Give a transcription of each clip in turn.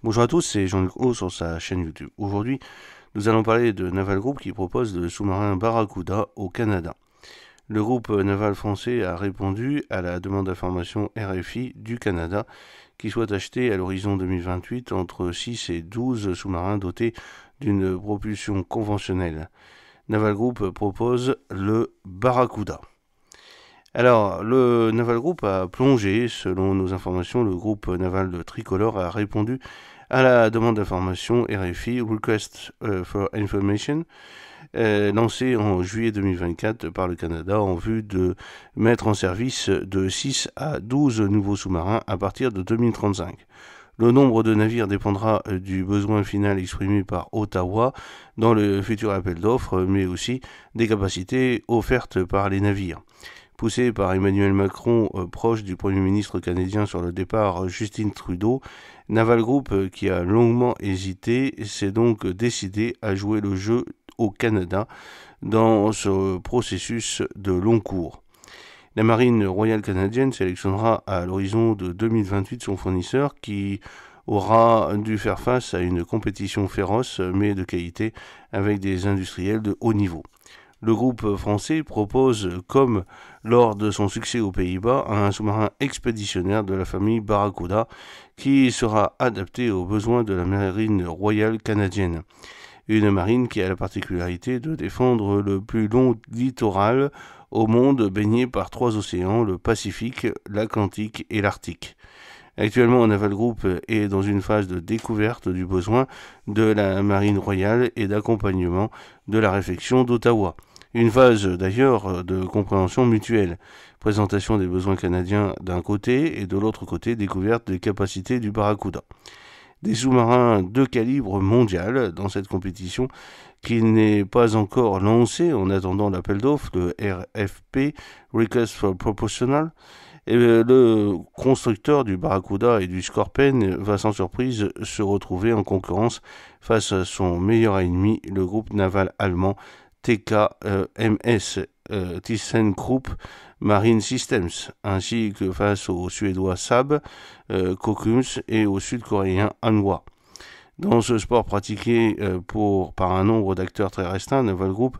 Bonjour à tous, c'est Jean-Luc Haut sur sa chaîne YouTube. Aujourd'hui, nous allons parler de Naval Group qui propose le sous-marin Barracuda au Canada. Le groupe naval français a répondu à la demande d'information RFI du Canada qui souhaite acheter à l'horizon 2028 entre 6 et 12 sous-marins dotés d'une propulsion conventionnelle. Naval Group propose le Barracuda. Alors, le Naval Group a plongé. Selon nos informations, le groupe naval de Tricolore a répondu à la demande d'information RFI, Request for Information, lancée en juillet 2024 par le Canada en vue de mettre en service de 6 à 12 nouveaux sous-marins à partir de 2035. Le nombre de navires dépendra du besoin final exprimé par Ottawa dans le futur appel d'offres, mais aussi des capacités offertes par les navires. Poussé par Emmanuel Macron, proche du Premier ministre canadien sur le départ Justin Trudeau, Naval Group, qui a longuement hésité, s'est donc décidé à jouer le jeu au Canada dans ce processus de long cours. La Marine royale canadienne sélectionnera à l'horizon de 2028 son fournisseur qui aura dû faire face à une compétition féroce mais de qualité avec des industriels de haut niveau. Le groupe français propose, comme lors de son succès aux Pays-Bas, un sous-marin expéditionnaire de la famille Barracuda qui sera adapté aux besoins de la marine royale canadienne. Une marine qui a la particularité de défendre le plus long littoral au monde baigné par 3 océans, le Pacifique, l'Atlantique et l'Arctique. Actuellement, Naval Group est dans une phase de découverte du besoin de la marine royale et d'accompagnement de la réflexion d'Ottawa. Une phase d'ailleurs de compréhension mutuelle, présentation des besoins canadiens d'un côté et de l'autre côté découverte des capacités du Barracuda. Des sous-marins de calibre mondial dans cette compétition qui n'est pas encore lancée en attendant l'appel d'offres, le RFP, Request for Proposal. Et le constructeur du Barracuda et du Scorpion va sans surprise se retrouver en concurrence face à son meilleur ennemi, le groupe naval allemand TKMS, ThyssenKrupp Marine Systems, ainsi que face aux Suédois Saab, Kockums et aux Sud-Coréens Hanwha. Dans ce sport pratiqué par un nombre d'acteurs très restreint, Naval Group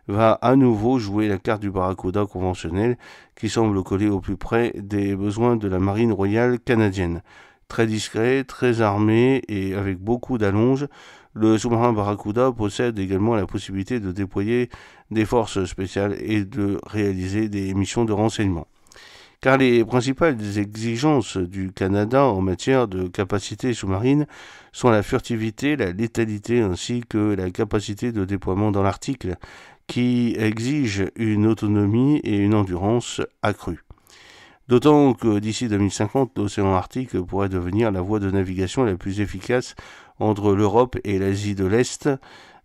va à nouveau jouer la carte du Barracuda conventionnel qui semble coller au plus près des besoins de la marine royale canadienne. Très discret, très armé et avec beaucoup d'allonges, le sous-marin Barracuda possède également la possibilité de déployer des forces spéciales et de réaliser des missions de renseignement. Car les principales exigences du Canada en matière de capacité sous-marine sont la furtivité, la létalité ainsi que la capacité de déploiement dans l'Arctique qui exige une autonomie et une endurance accrues. D'autant que d'ici 2050, l'océan Arctique pourrait devenir la voie de navigation la plus efficace entre l'Europe et l'Asie de l'Est.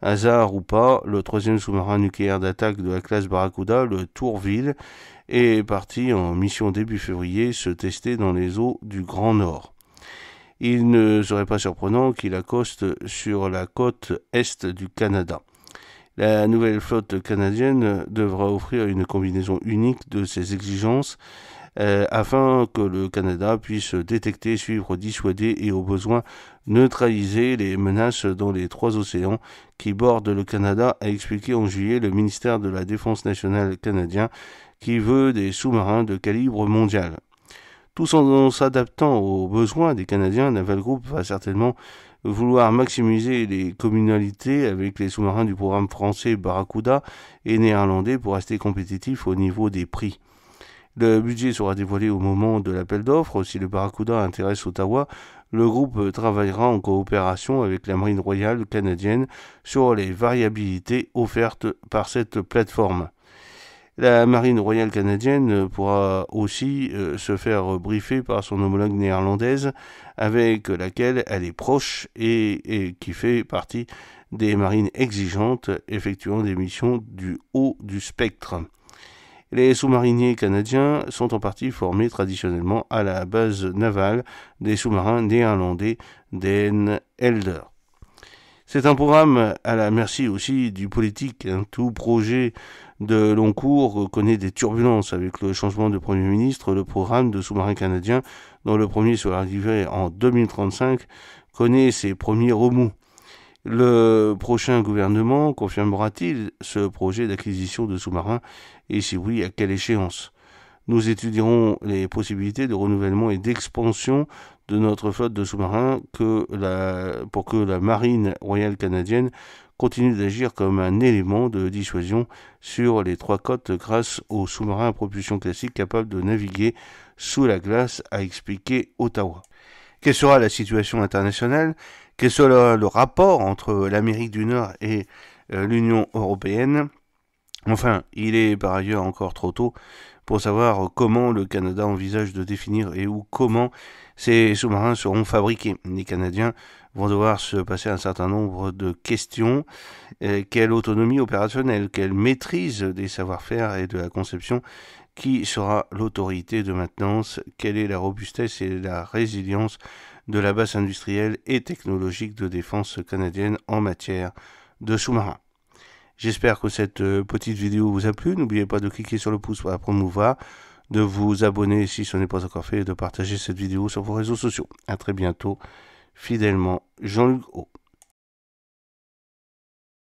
Hasard ou pas, le troisième sous-marin nucléaire d'attaque de la classe Barracuda, le Tourville, est parti en mission début février se tester dans les eaux du Grand Nord. Il ne serait pas surprenant qu'il accoste sur la côte est du Canada. La nouvelle flotte canadienne devra offrir une combinaison unique de ces exigences afin que le Canada puisse détecter, suivre, dissuader et au besoin neutraliser les menaces dans les 3 océans qui bordent le Canada, a expliqué en juillet le ministère de la Défense nationale canadien qui veut des sous-marins de calibre mondial. Tout en s'adaptant aux besoins des Canadiens, Naval Group va certainement vouloir maximiser les communalités avec les sous-marins du programme français Barracuda et néerlandais pour rester compétitif au niveau des prix. Le budget sera dévoilé au moment de l'appel d'offres. Si le Barracuda intéresse Ottawa, le groupe travaillera en coopération avec la Marine royale canadienne sur les variabilités offertes par cette plateforme. La Marine royale canadienne pourra aussi se faire briefer par son homologue néerlandaise avec laquelle elle est proche et qui fait partie des marines exigeantes effectuant des missions du haut du spectre. Les sous-mariniers canadiens sont en partie formés traditionnellement à la base navale des sous-marins néerlandais Den Helder. C'est un programme à la merci aussi du politique. Tout projet de long cours connaît des turbulences avec le changement de Premier ministre. Le programme de sous-marins canadiens, dont le premier sera arrivé en 2035, connaît ses premiers remous. Le prochain gouvernement confirmera-t-il ce projet d'acquisition de sous-marins et si oui, à quelle échéance? Nous étudierons les possibilités de renouvellement et d'expansion de notre flotte de sous-marins pour que la Marine royale canadienne continue d'agir comme un élément de dissuasion sur les 3 côtes grâce aux sous-marins à propulsion classique capables de naviguer sous la glace, a expliqué Ottawa. Quelle sera la situation internationale? Quel sera le rapport entre l'Amérique du Nord et l'Union européenne? Enfin, il est par ailleurs encore trop tôt pour savoir comment le Canada envisage de définir et comment ces sous-marins seront fabriqués. Les Canadiens vont devoir se passer un certain nombre de questions. Quelle autonomie opérationnelle? Quelle maîtrise des savoir-faire et de la conception? Qui sera l'autorité de maintenance? Quelle est la robustesse et la résilience de la base industrielle et technologique de défense canadienne en matière de sous-marins? J'espère que cette petite vidéo vous a plu. N'oubliez pas de cliquer sur le pouce pour la promouvoir, de vous abonner si ce n'est pas encore fait et de partager cette vidéo sur vos réseaux sociaux. À très bientôt. Fidèlement, Jean-Luc O.